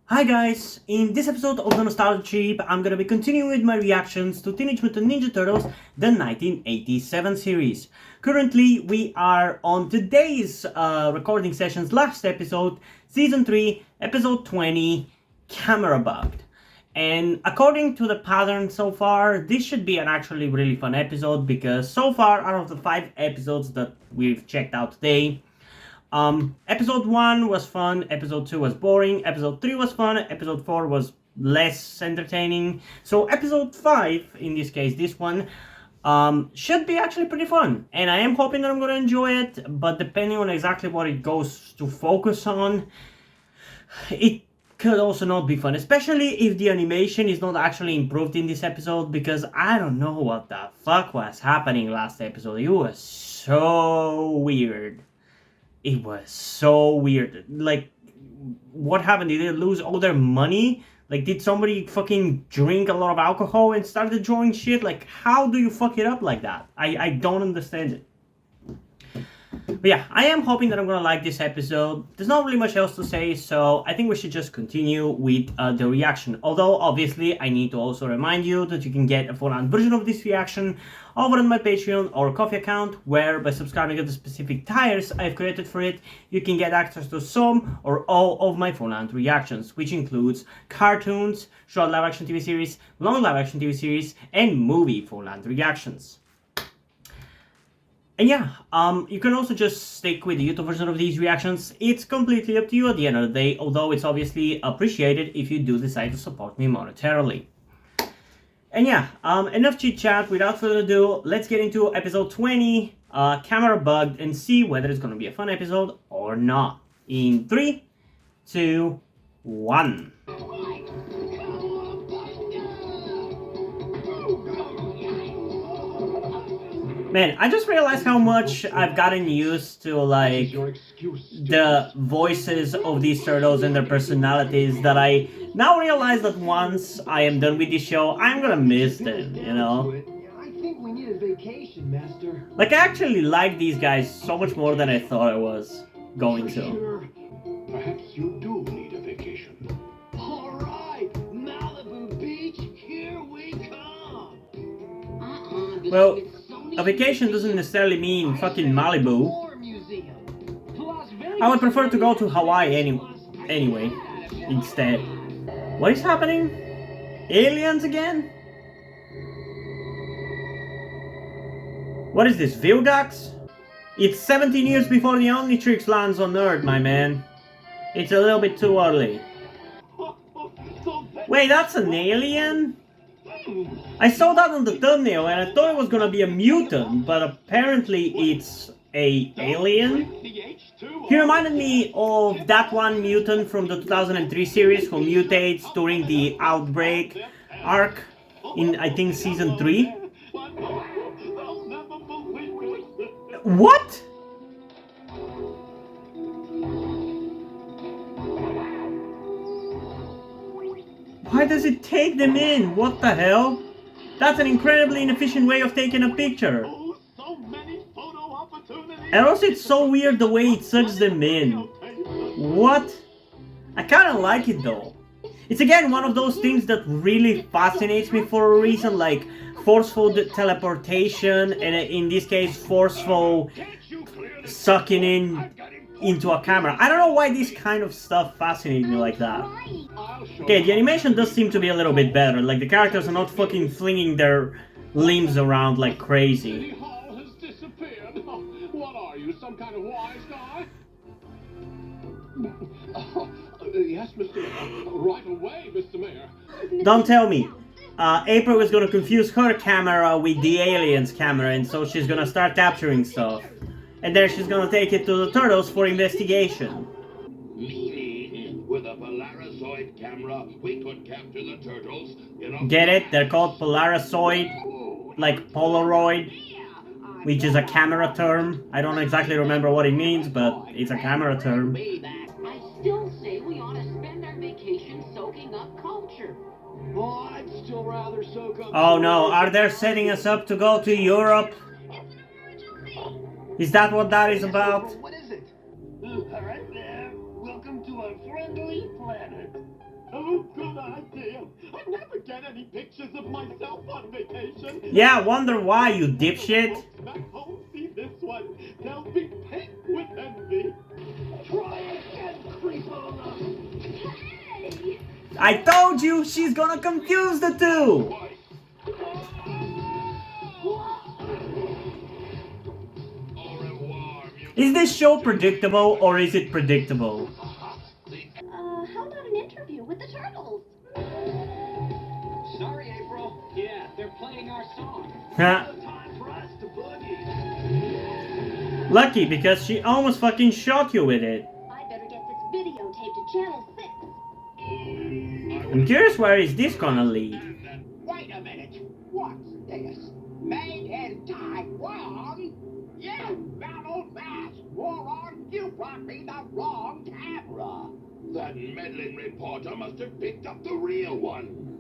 Hi guys, in this episode of the Nostalgia Trip, I'm gonna be continuing with my reactions to Teenage Mutant Ninja Turtles, the 1987 series. Currently, we are on today's recording session's last episode, Season 3, Episode 20, Camera Bugged. And according to the pattern so far, this should be an actually really fun episode because so far, out of the 5 episodes that we've checked out today, episode 1 was fun, episode 2 was boring, episode 3 was fun, episode 4 was less entertaining. So episode 5, in this case, this one, should be actually pretty fun. And I am hoping that I'm going to enjoy it, but depending on exactly what it goes to focus on, it could also not be fun, especially if the animation is not actually improved in this episode, because I don't know what the fuck was happening last episode. It was so weird. It was so weird. Like, what happened? Did they lose all their money? Like, did somebody fucking drink a lot of alcohol and started drawing shit? Like, how do you fuck it up like that? I don't understand it. But yeah, I am hoping that I'm gonna like this episode. There's not really much else to say, so I think we should just continue with the reaction. Although, obviously, I need to also remind you that you can get a full-on version of this reaction over on my Patreon or Ko-fi account, where by subscribing to the specific tiers I've created for it, you can get access to some or all of my full-on reactions, which includes cartoons, short live-action TV series, long live-action TV series, and movie full-on reactions. And yeah, you can also just stick with the YouTube version of these reactions. It's completely up to you at the end of the day, although it's obviously appreciated if you do decide to support me monetarily. And yeah, enough chit chat. Without further ado, let's get into episode 20, Camera Bugged, and see whether it's going to be a fun episode or not. In 3, 2, 1. Man, I just realized how much I've gotten used to, like, the voices of these turtles and their personalities that I now realize that once I am done with this show, I'm gonna miss them, you know? I think we need a vacation, Master. Like, I actually like these guys so much more than I thought I was going to. Sure. Perhaps you do need a vacation. All right, Malibu Beach, here we come. Well, a vacation doesn't necessarily mean fucking Malibu. I would prefer to go to Hawaii anyway, instead. What is happening? Aliens again? What is this, Vilgax? It's 17 years before the Omnitrix lands on Earth, my man. It's a little bit too early. Wait, that's an alien? I saw that on the thumbnail and I thought it was gonna be a mutant, but apparently it's a alien. He reminded me of that one mutant from the 2003 series who mutates during the Outbreak arc in, I think, season 3. What? Why does it take them in? What the hell? That's an incredibly inefficient way of taking a picture. And also it's so weird the way it sucks them in. What? I kinda like it though. It's again one of those things that really fascinates me for a reason, like forceful teleportation, and in this case forceful sucking in into a camera. I don't know why this kind of stuff fascinates me like that. Okay, the animation does seem to be a little bit better. Like, the characters are not fucking flinging their limbs around like crazy. What are you, some kind of wise guy? Yes, Mr. Mayor. Right away, Mr. Mayor. Don't tell me. April is gonna confuse her camera with the alien's camera, and so she's gonna start capturing stuff. And then she's gonna take it to the turtles for investigation. With a Polarisoid camera, we could capture the turtles in a... Get it? They're called Polarisoid, like Polaroid, which is a camera term. I don't exactly remember what it means, but it's a camera term. I still say we ought to spend our vacation soaking up culture. Oh, I'd still rather soak up. Oh no, are they setting us up to go to Europe? Is that what that is about? What is it? Right there. Welcome to a friendly planet. good idea. I never get any pictures of myself on vacation. Yeah, wonder why, you dipshit. Back home, see this one. They'll be pink with envy. Try again, creepola. Hey! I told you she's gonna confuse the two. Au revoir, mutant. Is this show predictable or is it predictable? How about an interview with the turtles? Sorry, April. Yeah, they're playing our song. Huh. No time for us to boogie. Lucky, because she almost fucking shot you with it. I better get this videotape to Channel 6. I'm curious where is this gonna lead. Wait a minute. What's this? Made in Taiwan? You babbled mass moron! You brought me the wrong camera! That meddling reporter must have picked up the real one.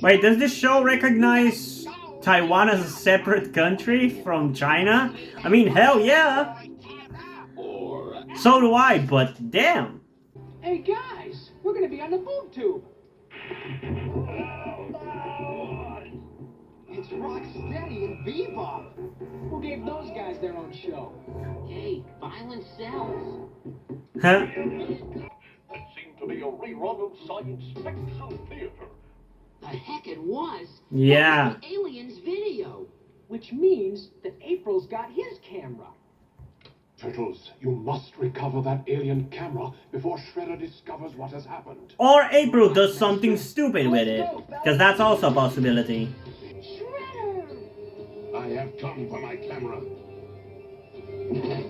Wait, does this show recognize Taiwan as a separate country from China? I mean, hell yeah. Or So do I, but damn. Hey guys, we're gonna be on the boob tube. It's Rocksteady and Bebop! Who gave those guys their own show? Hey, violence sells. Huh? It seemed to be a rerun of science fiction theater. The heck it was. Yeah. That was the aliens video. Which means that April's got his camera. Turtles, you must recover that alien camera before Shredder discovers what has happened. Or April does something stupid with it. Because that's also a possibility. Shredder! I have come for my camera.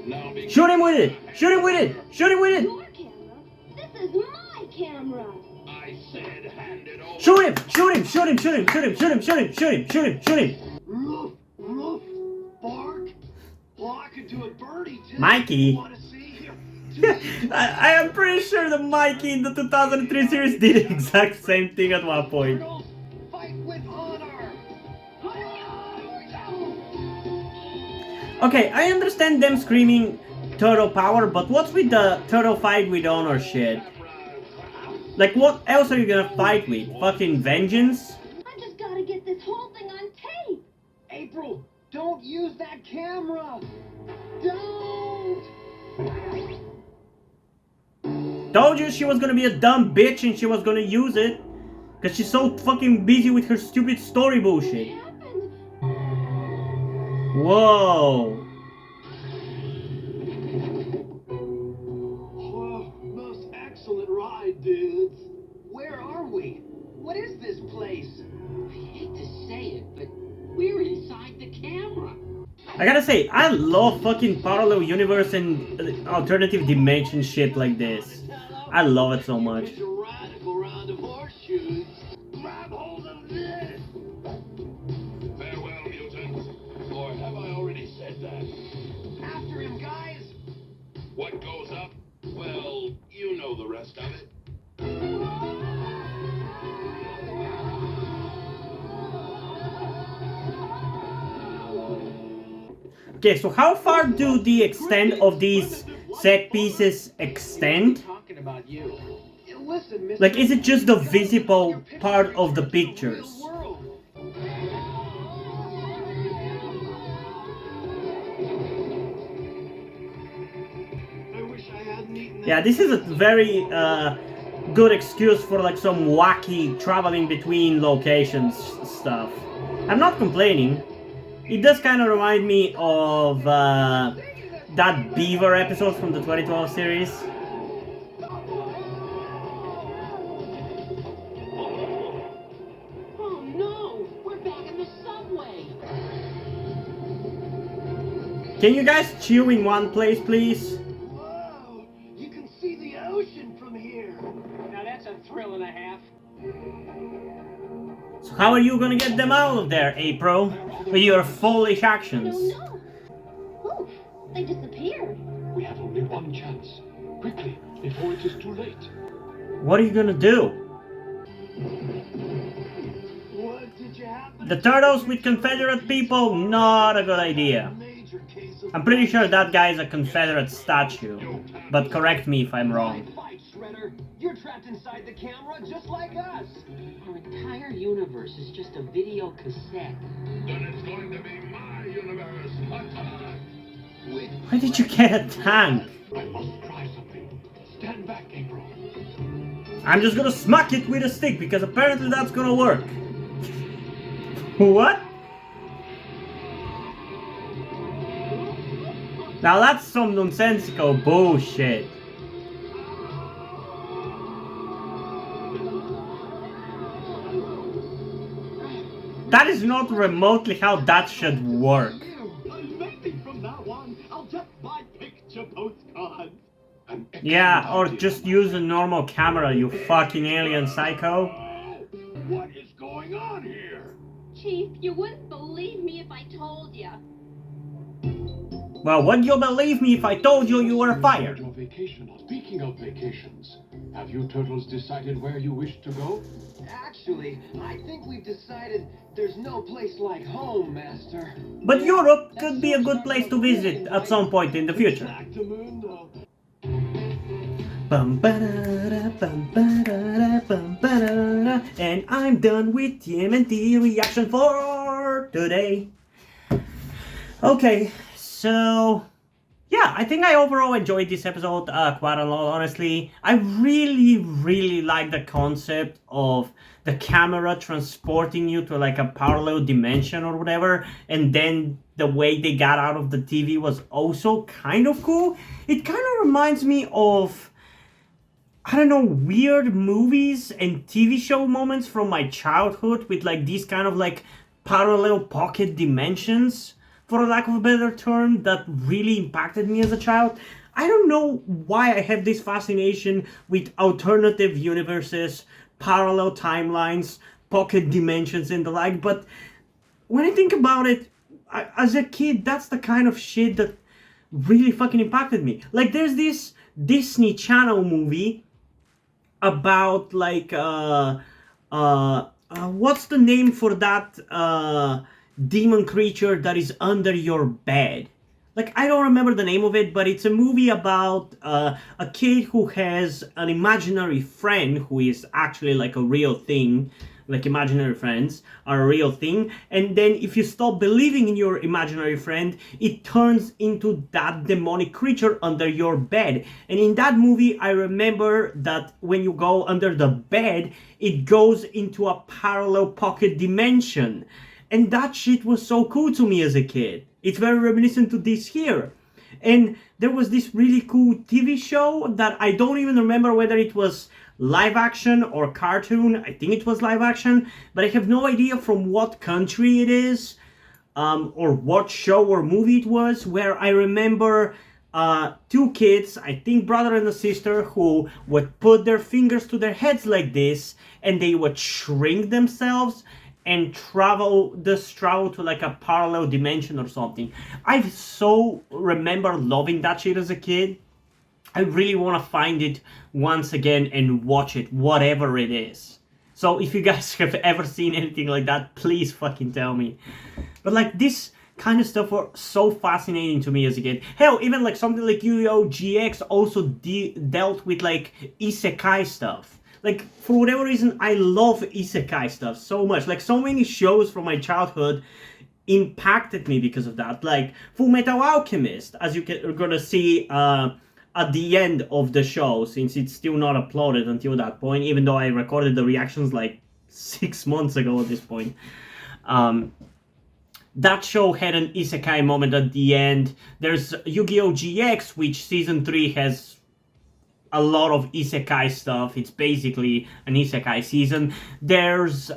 Now be Shoot him with it! Shoot him with it! Shoot him with it! Your camera? This is my camera. I said hand it over. Shoot him! Shoot him! Shoot him! Shoot him! Shoot him! Shoot him! Shoot him! Shoot him! Shoot him! Shoot him! Roof, roof, bark. Well, I could do a birdie too. Mikey. Wanna see? Here. I am pretty sure the Mikey in the 2003 series did the exact same thing at one point. Turtles, fight with honor. Okay, I understand them screaming turtle power, but what's with the turtle fight with honor shit? Like, what else are you gonna fight with? Fucking vengeance? I just gotta get this whole thing on tape. April, don't use that camera. Don't. Told you she was gonna be a dumb bitch and she was gonna use it. Cause she's so fucking busy with her stupid story bullshit. What happened? Whoa. Oh, most excellent ride, dudes. Where are we? What is this place? I hate to say it, but we're inside the camera. I gotta say, I love fucking parallel universe and alternative dimension shit like this. I love it so much. It's a radical round of horseshoes. Grab hold of this. Farewell, mutants. Or have I already said that? After him, guys. What goes up? Well, you know the rest of it. Okay, so how far do the extent of these set pieces extend? Talking about you. Listen, Mr. Like, is it just the visible part of the pictures? I wish I hadn't eaten that. Yeah, this is a very good excuse for like some wacky traveling between locations stuff. I'm not complaining. It does kind of remind me of that Beaver episode from the 2012 series. Oh no! We're back in the subway. Can you guys chill in one place, please? Whoa! You can see the ocean from here. Now that's a thrill and a half. So how are you gonna get them out of there, April? With your foolish actions? No. Oh, they disappeared. We have only one chance. Quickly, before it is too late. What are you gonna do? What did you happen? The turtles with Confederate people? Not a good idea. Major case of I'm pretty sure that guy is a Confederate statue. But correct me if I'm wrong. fight, Shredder. You're trapped inside the camera just like us. Our entire universe is just a video cassette. Then it's going to be my universe. Attack! With Why did you get a tank? I must try something. Stand back, April. I'm just gonna smack it with a stick because apparently that's gonna work. What? Now that's some nonsensical bullshit. That is not remotely how that should work. Maybe from now on, I'll just buy picture postcards. Yeah, or just use a normal camera, you fucking alien psycho. What is going on here? Chief, you wouldn't believe me if I told you. Well, would you believe me if I told you you were fired? Your vacation. Speaking of vacations, have you turtles decided where you wish to go? Actually, I think we've decided there's no place like home, Master. But Europe could be a good place to visit at some point in the future. Back to Moon, though. Bum, ba-da-da, bum, ba-da-da, bum, ba-da-da. And I'm done with TMNT reaction for today. Okay, so yeah, I think I overall enjoyed this episode quite a lot, honestly. I really like the concept of the camera transporting you to like a parallel dimension or whatever, and then the way they got out of the TV was also kind of cool. It kind of reminds me of, I don't know, weird movies and TV show moments from my childhood with like these kind of like parallel pocket dimensions, for lack of a better term, that really impacted me as a child. I don't know why I have this fascination with alternative universes, parallel timelines, pocket dimensions and the like, but when I think about it, as a kid, that's the kind of shit that really fucking impacted me. Like, there's this Disney Channel movie about like what's the name for that demon creature that is under your bed? Like, I don't remember the name of it, but it's a movie about a kid who has an imaginary friend who is actually like a real thing. Like, imaginary friends are a real thing, and then if you stop believing in your imaginary friend, it turns into that demonic creature under your bed. And in that movie, I remember that when you go under the bed, it goes into a parallel pocket dimension. And that shit was so cool to me as a kid. It's very reminiscent to this here. And there was this really cool TV show that I don't even remember whether it was live action or cartoon. I think it was live action, but I have no idea from what country it is, or what show or movie it was, where I remember two kids, I think brother and a sister, who would put their fingers to their heads like this, and they would shrink themselves and travel to like a parallel dimension or something. I so remember loving that shit as a kid. I really want to find it once again and watch it, whatever it is. So if you guys have ever seen anything like that, please fucking tell me. But like, this kind of stuff were so fascinating to me as a kid. Hell, even like something like Yu-Gi-Oh! GX also dealt with like isekai stuff. Like, for whatever reason, I love isekai stuff so much. Like, so many shows from my childhood impacted me because of that. Like, Full Metal Alchemist, as you're gonna see at the end of the show, since it's still not uploaded until that point, even though I recorded the reactions like 6 months ago at this point. That show had an isekai moment at the end. There's Yu-Gi-Oh! GX, which Season 3 has a lot of isekai stuff. It's basically an isekai season. There's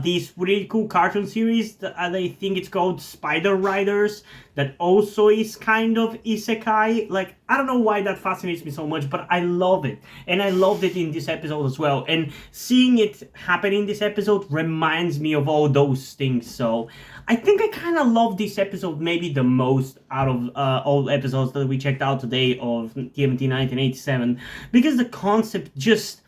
this really cool cartoon series that I think it's called Spider Riders, that also is kind of isekai. Like, I don't know why that fascinates me so much, but I love it. And I loved it in this episode as well. And seeing it happen in this episode reminds me of all those things. So I think I kind of love this episode maybe the most out of all episodes that we checked out today of TMNT 1987, because the concept just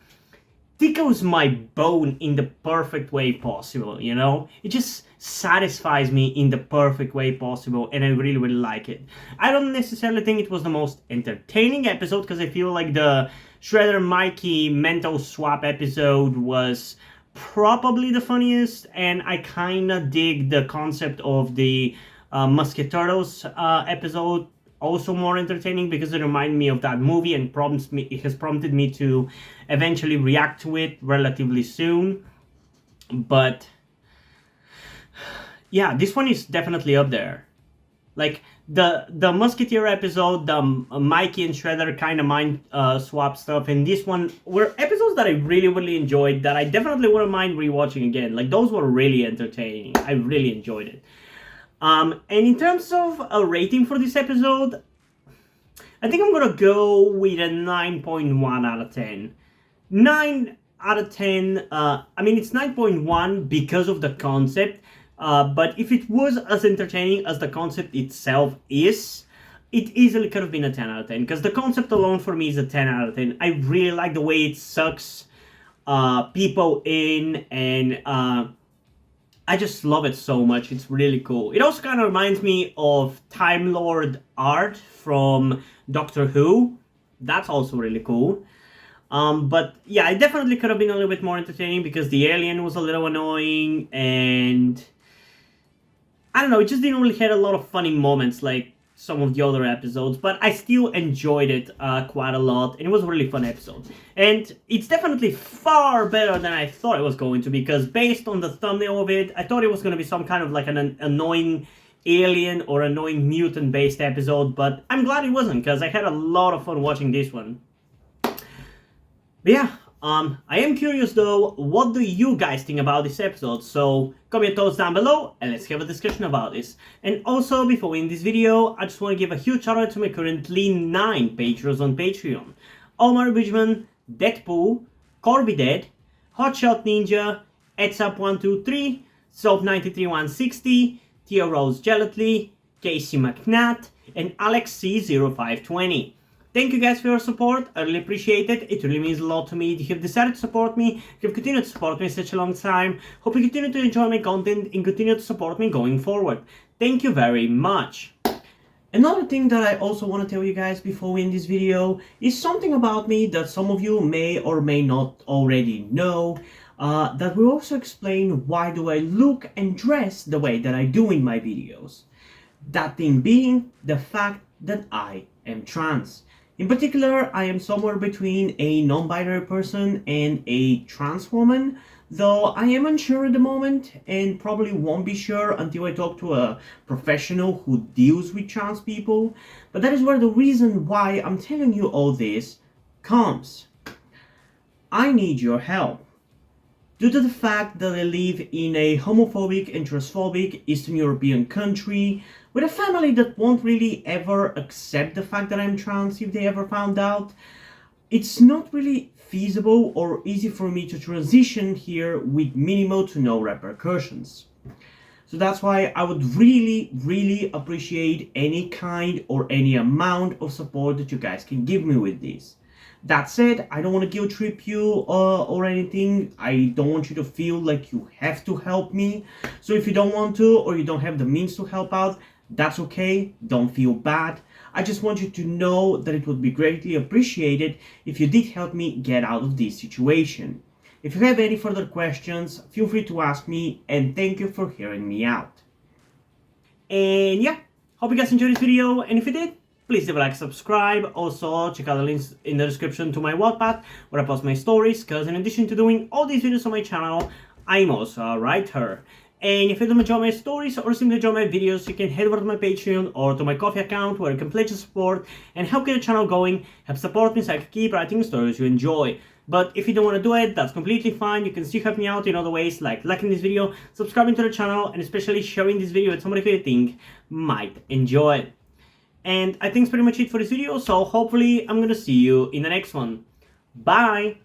tickles my bone in the perfect way possible, you know? It just satisfies me in the perfect way possible, and I really like it. I don't necessarily think it was the most entertaining episode, because I feel like the Shredder Mikey mental swap episode was probably the funniest, and I kind of dig the concept of the Musket Turtles episode, also more entertaining because it reminded me of that movie and it has prompted me to eventually react to it relatively soon. But yeah, this one is definitely up there. Like the Musketeer episode, the Mikey and Shredder kind of mind swap stuff, and this one were episodes that I really enjoyed, that I definitely wouldn't mind rewatching again. Like, those were really entertaining. I really enjoyed it. And in terms of a rating for this episode, I think I'm gonna go with a 9.1 out of 10. 9 out of 10, I mean, it's 9.1 because of the concept. But if it was as entertaining as the concept itself is, it easily could have been a 10 out of 10. Because the concept alone for me is a 10 out of 10. I really like the way it sucks people in, and I just love it so much. It's really cool. It also kind of reminds me of Time Lord art from Doctor Who. That's also really cool. But yeah, it definitely could have been a little bit more entertaining because the alien was a little annoying, and I don't know, it just didn't really have a lot of funny moments like some of the other episodes, but I still enjoyed it quite a lot, and it was a really fun episode. And it's definitely far better than I thought it was going to be, because based on the thumbnail of it, I thought it was going to be some kind of like an annoying alien or annoying mutant based episode, but I'm glad it wasn't, because I had a lot of fun watching this one. But yeah, I am curious though, what do you guys think about this episode? So comment your thoughts down below and let's have a discussion about this. And also, before we end this video, I just want to give a huge shout out to my currently 9 patrons on Patreon. Omar Bridgman, Deadpool, Corby Dead, Hotshot Ninja, Edzap123, Soap93160, Tia Rose Gelatly, Casey McNatt, and Alex C0520. Thank you guys for your support, I really appreciate it. It really means a lot to me that you have decided to support me, you have continued to support me such a long time. Hope you continue to enjoy my content and continue to support me going forward. Thank you very much. Another thing that I also want to tell you guys before we end this video is something about me that some of you may or may not already know. That will also explain why do I look and dress the way that I do in my videos. That thing being the fact that I am trans. In particular, I am somewhere between a non-binary person and a trans woman, though I am unsure at the moment and probably won't be sure until I talk to a professional who deals with trans people. But that is where the reason why I'm telling you all this comes. I need your help. Due to the fact that I live in a homophobic and transphobic Eastern European country, with a family that won't really ever accept the fact that I'm trans if they ever found out, it's not really feasible or easy for me to transition here with minimal to no repercussions. So that's why I would really appreciate any kind or any amount of support that you guys can give me with this. That said, I don't want to guilt trip you or anything. I don't want you to feel like you have to help me. So if you don't want to or you don't have the means to help out, that's okay. Don't feel bad. I just want you to know that it would be greatly appreciated if you did help me get out of this situation. If you have any further questions, feel free to ask me, and thank you for hearing me out. And yeah, hope you guys enjoyed this video, and if you did, please leave a like, subscribe. Also, check out the links in the description to my Wattpad, where I post my stories, because in addition to doing all these videos on my channel, I'm also a writer. And if you don't enjoy my stories or simply enjoy my videos, you can head over to my Patreon or to my Ko-fi account, where you can pledge your support and help get the channel going, help support me so I can keep writing stories you enjoy. But if you don't want to do it, that's completely fine. You can still help me out in other ways, like liking this video, subscribing to the channel, and especially sharing this video with somebody who you think might enjoy it. And I think that's pretty much it for this video, so hopefully I'm gonna see you in the next one. Bye!